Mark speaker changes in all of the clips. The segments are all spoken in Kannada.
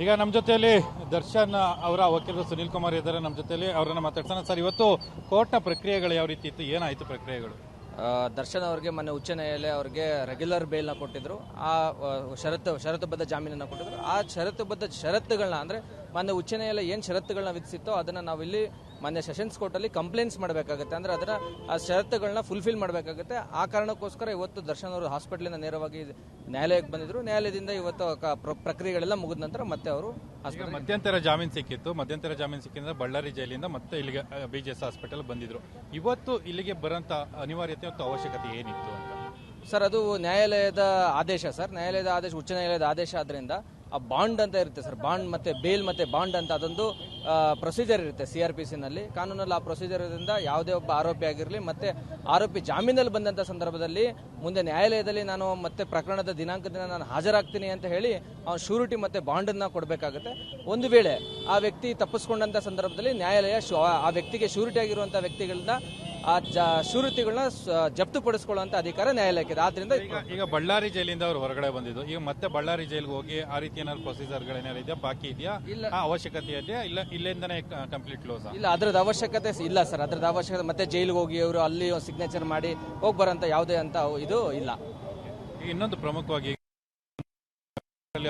Speaker 1: ಈಗ ನಮ್ಮ ಜೊತೆಯಲ್ಲಿ ದರ್ಶನ್ ಅವರ ವಕೀಲರು ಸುನಿಲ್ ಕುಮಾರ್ ಇದ್ದಾರೆ ನಮ್ಮ ಜೊತೆಯಲ್ಲಿ. ಅವರನ್ನ ಮಾತಾಡ್ಸೋಣ. ಸರ್, ಇವತ್ತು ಕೋರ್ಟ್ನ ಪ್ರಕ್ರಿಯೆಗಳು ಯಾವ ರೀತಿ ಇತ್ತು, ಏನಾಯಿತು ಪ್ರಕ್ರಿಯೆಗಳು?
Speaker 2: ದರ್ಶನ್ ಅವರಿಗೆ ಮೊನ್ನೆ ಉಚ್ಚ ನ್ಯಾಯಾಲಯ ಅವರಿಗೆ ರೆಗ್ಯುಲರ್ ಬೇಲ್ನ ಕೊಟ್ಟಿದ್ರು. ಆ ಷರತ್ತುಬದ್ಧ ಜಾಮೀನನ್ನು ಕೊಟ್ಟಿದ್ರು. ಆ ಷರತ್ತುಬದ್ಧ ಷರತ್ತುಗಳನ್ನ ಅಂದ್ರೆ ಮೊನ್ನೆ ಉಚ್ಚ ನ್ಯಾಯಾಲಯ ಏನು ಷರತ್ತುಗಳನ್ನ ವಿಧಿಸಿತ್ತೋ ಅದನ್ನ ನಾವಿಲ್ಲಿ ಮೊನ್ನೆ ಸೆಷನ್ಸ್ ಕೋರ್ಟಲ್ಲಿ ಕಂಪ್ಲೇಂಟ್ಸ್ ಮಾಡಬೇಕಾಗುತ್ತೆ. ಅಂದ್ರೆ ಅದನ್ನ ಆ ಷರತ್ತುಗಳನ್ನ ಫುಲ್ಫಿಲ್ ಮಾಡಬೇಕಾಗುತ್ತೆ. ಆ ಕಾರಣಕ್ಕೋಸ್ಕರ ಇವತ್ತು ದರ್ಶನ್ ಅವರು ಹಾಸ್ಪಿಟಲಿಂದ ನೇರವಾಗಿ ನ್ಯಾಯಾಲಯಕ್ಕೆ ಬಂದಿದ್ರು. ನ್ಯಾಯಾಲಯದಿಂದ ಇವತ್ತು ಪ್ರಕ್ರಿಯೆಗಳೆಲ್ಲ ಮುಗಿದ ನಂತರ ಮತ್ತೆ ಅವರು
Speaker 1: ಮಧ್ಯಂತರ ಜಾಮೀನು ಸಿಕ್ಕಿತ್ತು. ಮಧ್ಯಂತರ ಜಾಮೀನು ಸಿಕ್ಕಿದ್ರೆ ಬಳ್ಳಾರಿ ಜೈಲಿಂದ ಮತ್ತೆ ಇಲ್ಲಿಗೆ BGS ಹಾಸ್ಪಿಟಲ್ ಬಂದಿದ್ರು. ಇವತ್ತು ಇಲ್ಲಿಗೆ ಬರೋಂಥ ಅನಿವಾರ್ಯತೆ ಮತ್ತು ಅವಶ್ಯಕತೆ ಏನಿತ್ತು ಅಂತ?
Speaker 2: ಸರ್, ಅದು ನ್ಯಾಯಾಲಯದ ಆದೇಶ ಸರ್. ನ್ಯಾಯಾಲಯದ ಆದೇಶ ಉಚ್ಚ ನ್ಯಾಯಾಲಯದ ಆದೇಶ ಆದ್ರಿಂದ ಆ ಬಾಂಡ್ ಅಂತ ಇರುತ್ತೆ ಸರ್. ಬಾಂಡ್ ಮತ್ತೆ ಬೇಲ್ ಮತ್ತೆ ಬಾಂಡ್ ಅಂತ ಅದೊಂದು ಪ್ರೊಸೀಜರ್ ಇರುತ್ತೆ CRPC ನಲ್ಲಿ. ಕಾನೂನಲ್ಲಿ ಆ ಪ್ರೊಸೀಜರ್ ಇರೋದ್ರಿಂದ ಯಾವುದೇ ಒಬ್ಬ ಆರೋಪಿ ಆಗಿರಲಿ ಮತ್ತೆ ಆರೋಪಿ ಜಾಮೀನಲ್ಲಿ ಬಂದಂತ ಸಂದರ್ಭದಲ್ಲಿ ಮುಂದೆ ನ್ಯಾಯಾಲಯದಲ್ಲಿ ನಾನು ಮತ್ತೆ ಪ್ರಕರಣದ ದಿನಾಂಕದಿಂದ ನಾನು ಹಾಜರಾಗ್ತೀನಿ ಅಂತ ಹೇಳಿ ಅವನು ಶೂರಿಟಿ ಮತ್ತೆ ಬಾಂಡ್ ಅನ್ನ ಕೊಡಬೇಕಾಗುತ್ತೆ. ಒಂದು ವೇಳೆ ಆ ವ್ಯಕ್ತಿ ತಪ್ಪಿಸ್ಕೊಂಡಂತ ಸಂದರ್ಭದಲ್ಲಿ ನ್ಯಾಯಾಲಯ ಆ ವ್ಯಕ್ತಿಗೆ ಶೂರಿಟಿ ಆಗಿರುವಂತಹ ವ್ಯಕ್ತಿಗಳನ್ನ ಆ ಶೂರಿತಿಗಳನ್ನ ಜಪ್ತುಪಡಿಸಿಕೊಳ್ಳುವಂತ ಅಧಿಕಾರ ನ್ಯಾಯಾಲಯಕ್ಕಿದೆ. ಆದ್ರಿಂದ
Speaker 1: ಈಗ ಬಳ್ಳಾರಿ ಜೈಲಿಂದ ಅವರು ಹೊರಗಡೆ ಬಂದಿದ್ದು, ಈಗ ಮತ್ತೆ ಬಳ್ಳಾರಿ ಜೈಲಿಗೆ ಹೋಗಿ ಆ ರೀತಿ ಏನಾದ್ರು ಪ್ರೊಸೀಜರ್ಗಳೇನಾದ್ರು ಇದೆಯಾ, ಬಾಕಿ ಇದೆಯಾ, ಇಲ್ಲ ಅವಶ್ಯಕತೆ ಇದೆಯಾ, ಇಲ್ಲ ಇಲ್ಲಿಂದನೇ ಕಂಪ್ಲೀಟ್ ಕ್ಲೋಸ್?
Speaker 2: ಇಲ್ಲ, ಅದ್ರದ್ದು ಅವಶ್ಯಕತೆ ಇಲ್ಲ ಸರ್. ಅದ್ರದ್ದು ಅವಶ್ಯಕತೆ ಮತ್ತೆ ಜೈಲಿಗೆ ಹೋಗಿ ಅವರು ಅಲ್ಲಿ ಸಿಗ್ನೇಚರ್ ಮಾಡಿ ಹೋಗಿ ಬರೋಂತ ಯಾವುದೇ ಅಂತ ಇದು ಇಲ್ಲ.
Speaker 1: ಇನ್ನೊಂದು ಪ್ರಮುಖವಾಗಿ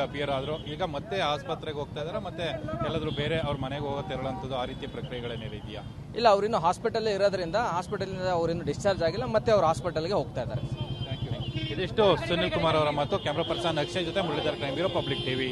Speaker 1: ಅಪಿಯರ್ ಆದ್ರು, ಈಗ ಮತ್ತೆ ಆಸ್ಪತ್ರೆಗೆ ಹೋಗ್ತಾ ಇದಾರೆ, ಮತ್ತೆ ಎಲ್ಲಾದ್ರೂ ಬೇರೆ ಅವ್ರ ಮನೆಗೆ ಹೋಗೋ ತೆರಳಂತದ್ದು ಆ ರೀತಿಯ ಪ್ರಕ್ರಿಯೆಗಳೇನಾದ್ರು ಇದೆಯಾ?
Speaker 2: ಇಲ್ಲ, ಅವ್ರಿನ್ನು ಹಾಸ್ಪಿಟಲ್ ಇರೋದ್ರಿಂದ ಹಾಸ್ಪಿಟಲ್ ಅವ್ರಿನ್ನು ಡಿಸ್ಚಾರ್ಜ್ ಆಗಿಲ್ಲ, ಮತ್ತೆ ಅವ್ರು ಹಾಸ್ಪಿಟಲ್ಗೆ ಹೋಗ್ತಾ ಇದ್ದಾರೆ.
Speaker 1: ಇದಿಷ್ಟು ಸುನಿಲ್ ಕುಮಾರ್ ಅವರ ಮತ್ತು ಕ್ಯಾಮ್ರಾ ಪರ್ಸನ್ ಅಕ್ಷಯ್ ಜೊತೆ Muralidhar crime bureau, public TV.